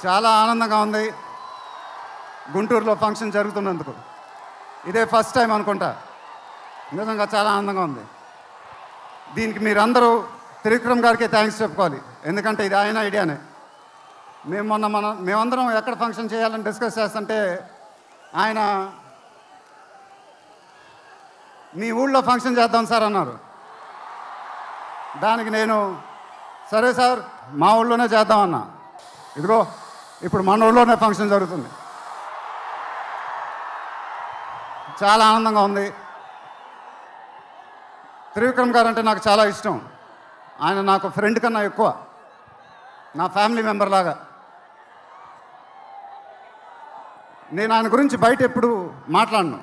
చాలా ఆనందంగా ఉంది గుంటూరులో ఫంక్షన్ జరుగుతున్నందుకు. ఇదే ఫస్ట్ టైం అనుకుంటా. నిజంగా చాలా ఆనందంగా ఉంది. దీనికి మీరందరూ త్రివిక్రమ్ గారికి థ్యాంక్స్ చెప్పుకోవాలి, ఎందుకంటే ఇది ఆయన ఐడియానే. మేమందరం ఎక్కడ ఫంక్షన్ చేయాలని డిస్కస్ చేస్తుంటే ఆయన మీ ఊళ్ళో ఫంక్షన్ చేద్దాం సార్ అన్నారు. దానికి నేను సరే సార్ మా ఊళ్ళోనే చేద్దామన్నా. ఇదిగో ఇప్పుడు మన ఊళ్ళోనే ఫంక్షన్ జరుగుతుంది. చాలా ఆనందంగా ఉంది. త్రివిక్రమ్ గారు అంటే నాకు చాలా ఇష్టం. ఆయన నాకు ఫ్రెండ్ కన్నా ఎక్కువ, నా ఫ్యామిలీ మెంబర్ లాగా. నేను ఆయన గురించి బయట ఎప్పుడు మాట్లాడను,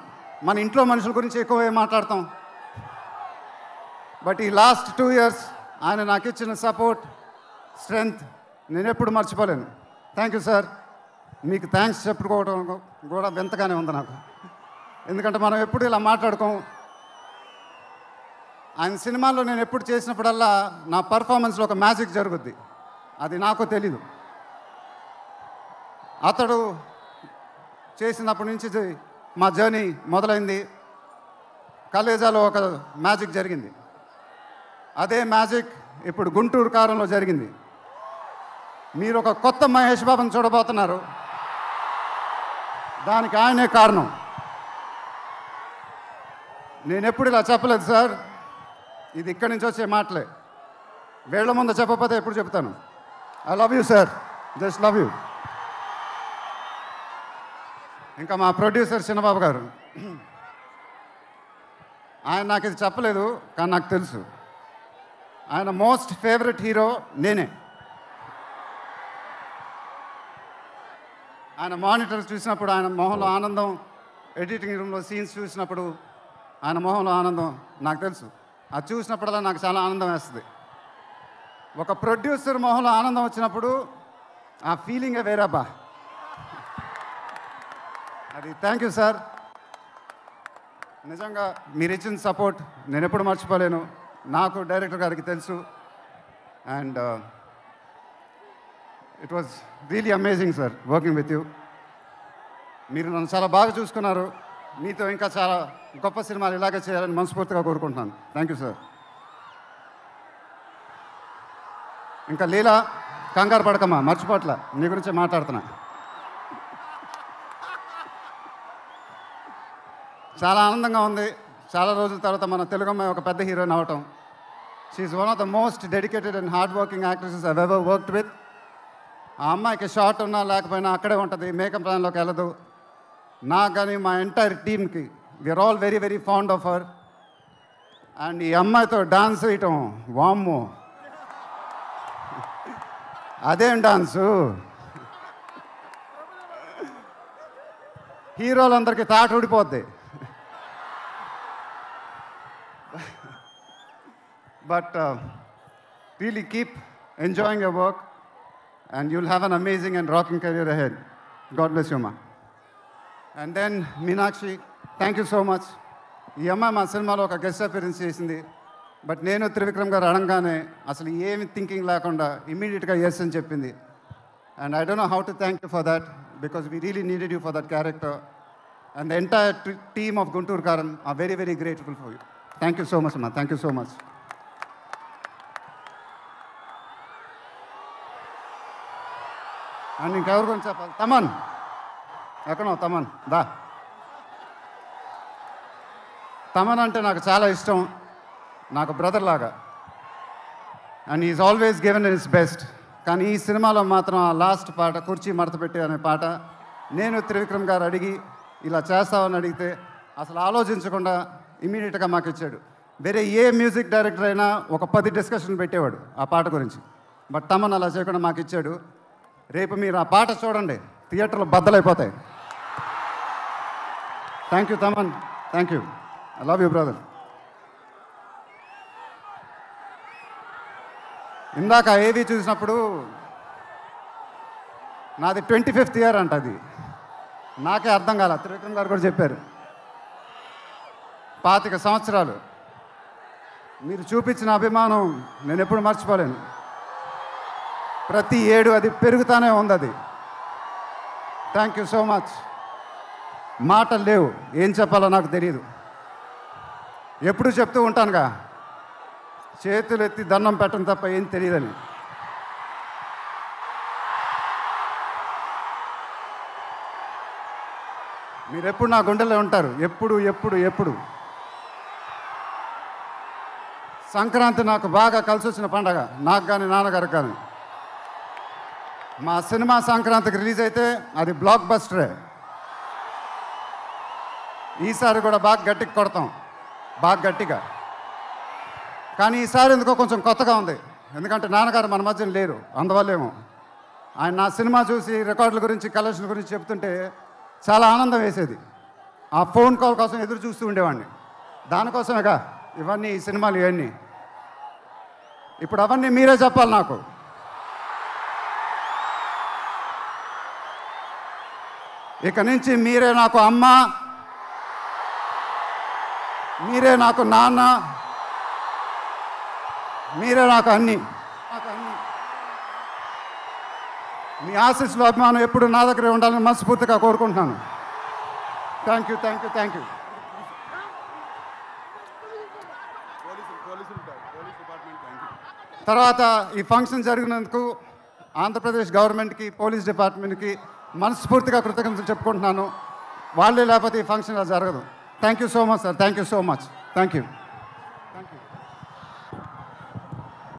మన ఇంట్లో మనుషుల గురించి ఎక్కువ మాట్లాడతాం. బట్ ఈ లాస్ట్ 2 years ఆయన నాకు ఇచ్చిన సపోర్ట్, స్ట్రెంగ్త్ నేను ఎప్పుడు మర్చిపోలేను. Thank you sir. మీకు థ్యాంక్స్ చెప్పుకోవడం కూడా వింతగానే ఉంది నాకు, ఎందుకంటే మనం ఎప్పుడు ఇలా మాట్లాడుకోం. ఆయన సినిమాల్లో నేను ఎప్పుడు చేసినప్పుడల్లా నా పర్ఫార్మెన్స్లో ఒక మ్యాజిక్ జరుగుద్ది, అది నాకు తెలీదు. అతడు చేసినప్పటి నుంచి మా జర్నీ మొదలైంది. కలేజాలో ఒక మ్యాజిక్ జరిగింది, అదే మ్యాజిక్ ఇప్పుడు గుంటూరు కారంలో జరిగింది. మీరు ఒక కొత్త మహేష్ బాబుని చూడబోతున్నారు, దానికి ఆయనే కారణం. నేను ఎప్పుడు ఇలా చెప్పలేదు సార్, ఇది ఇక్కడి నుంచి వచ్చే మాటలే. వేళ్ల ముందు చెప్పకపోతే ఎప్పుడు చెప్తాను. I love you sir, just love you. ఇంకా మా ప్రొడ్యూసర్ చిన్నబాబు గారు, ఆయన నాకు ఇది చెప్పలేదు కానీ నాకు తెలుసు. ఆయన మోస్ట్ ఫేవరెట్ హీరో నేనే. ఆయన మానిటర్ చూసినప్పుడు ఆయన మొహంలో ఆనందం, ఎడిటింగ్ రూమ్లో సీన్స్ చూసినప్పుడు ఆయన మొహంలో ఆనందం నాకు తెలుసు. అది చూసినప్పుడల్లా నాకు చాలా ఆనందం వేస్తుంది. ఒక ప్రొడ్యూసర్ మొహంలో ఆనందం వచ్చినప్పుడు ఆ ఫీలింగే వేరేబ్బా. అది థ్యాంక్ యూ సార్. నిజంగా మీరు ఇచ్చిన సపోర్ట్ నేను ఎప్పుడు మర్చిపోలేను. నాకు డైరెక్టర్ గారికి తెలుసు. And it was really amazing sir working with you. మీరు నన్ను చాలా బాగా చూసుకున్నారు. మీతో ఇంకా చాలా గొప్ప సినిమాలు ఇలాగే చేయాలని మనస్ఫూర్తిగా కోరుకుంటున్నాను. Thank you sir. ఇంకా లీలా, కంగారు పడకమ్మా, మర్చిపోట్ల, నీ గురించే మాట్లాడుతున్నా. చాలా ఆనందంగా ఉంది. చాలా రోజుల తర్వాత మన తెలుగు అమ్మాయి ఒక పెద్ద హీరోయిన్ అవటం. She is one of the most dedicated and hard working actresses I ever worked with. ఆ అమ్మాయికి షార్ట్ ఉన్నా లేకపోయినా అక్కడే ఉంటుంది, మేకప్ ప్లాన్లోకి వెళ్ళదు. నాకు కానీ మా ఎంటైర్ టీమ్కి we are all very very fond of her. And ఈ అమ్మాయితో డాన్స్ వేయటం, వామ్మో అదేం డాన్సు, హీరోలందరికీ తాట ఊడిపోద్ది. But really keep enjoying your work and you'll have an amazing and rocking career ahead. God bless you, ma. And then Meenakshi, thank you so much. ఈ అమ్మాయి మా సినిమాలో ఒక గెస్ట్ అపియరెన్స్ చేసింది. బట్ నేను త్రివిక్రమ్ గారు అడగగానే అసలు ఏమి థింకింగ్ లేకుండా ఇమ్మీడియట్గా ఎస్ అని చెప్పింది. And I don't know how to thank you for that because we really needed you for that character. And the entire team of Guntur Kaaram are very very grateful for you. Thank you so much అమ్మా, thank you so much. And ఇంకెవరి గురించి చెప్పాలి? తమన్ ఎక్కడో, తమన్ దా. తమన్ అంటే నాకు చాలా ఇష్టం, నాకు బ్రదర్ లాగా. And is always given his best. కానీ ఈ సినిమాలో మాత్రం ఆ లాస్ట్ పాట, కుర్చీ మడతపెట్టి అనే పాట, నేను త్రివిక్రమ్ గారు అడిగి ఇలా చేస్తామని అడిగితే అసలు ఆలోచించకుండా ఇమీడియట్గా మాకు ఇచ్చాడు. వేరే ఏ మ్యూజిక్ డైరెక్టర్ అయినా ఒక 10 డిస్కషన్ పెట్టేవాడు ఆ పాట గురించి. బట్ తమన్ అలా చేయకుండా మాకు ఇచ్చాడు. రేపు మీరు ఆ పాట చూడండి, థియేటర్లో బద్దలైపోతాయి. Thank you Thaman, thank you. I love you brother. ఇందాక ఏవి చూసినప్పుడు నాది 25th year అంట. అది నాకే అర్థం కాల, త్రివిక్రమ్ గారు కూడా చెప్పారు. 25 సంవత్సరాలు మీరు చూపించిన అభిమానం నేను ఎప్పుడు మర్చిపోలేను. ప్రతి ఏడు అది పెరుగుతూనే ఉంది. అది థ్యాంక్ యూ సో మచ్. మాటలు లేవు, ఏం చెప్పాలో నాకు తెలియదు. ఎప్పుడు చెప్తూ ఉంటానుగా, చేతులు ఎత్తి దండం పెట్టడం తప్ప ఏం తెలియదని. మీరెప్పుడు నా గుండెల్లో ఉంటారు, ఎప్పుడు ఎప్పుడు ఎప్పుడు. సంక్రాంతి నాకు బాగా కలిసి వచ్చిన పండగ, నాకు కానీ నాన్నగారికి కానీ. మా సినిమా సంక్రాంతికి రిలీజ్ అయితే అది బ్లాక్ బస్టరే. ఈసారి కూడా బాగా గట్టిగా కొడతాం, బాగా గట్టిగా. కానీ ఈసారి ఎందుకో కొంచెం కొత్తగా ఉంది, ఎందుకంటే నాన్నగారు మన మధ్యన లేరు, అందువల్లేమో. ఆయన నా సినిమా చూసి రికార్డుల గురించి కలెక్షన్ గురించి చెప్తుంటే చాలా ఆనందం వేసేది. ఆ ఫోన్ కాల్ కోసం ఎదురు చూస్తూ ఉండేవాడిని. దానికోసమేగా ఇవన్నీ, ఈ సినిమాలు ఇవన్నీ. ఇప్పుడు అవన్నీ మీరే చెప్పాలి నాకు. ఇక నుంచి మీరే నాకు అమ్మ, మీరే నాకు నాన్న, మీరే నాకు అన్నీ. మీ ఆశీస్సులు, అభిమానం ఎప్పుడు నా దగ్గరే ఉండాలని మనస్ఫూర్తిగా కోరుకుంటున్నాను. Thank you, thank you, thank you. తర్వాత ఈ ఫంక్షన్ జరిగినందుకు ఆంధ్రప్రదేశ్ గవర్నమెంట్కి, పోలీస్ డిపార్ట్మెంట్కి మనస్ఫూర్తిగా కృతజ్ఞతలు చెప్పుకుంటున్నాను. వాళ్ళే లేకపోతే ఈ ఫంక్షన్ ఇలా జరగదు. Thank you so much sir, thank you so much, thank you.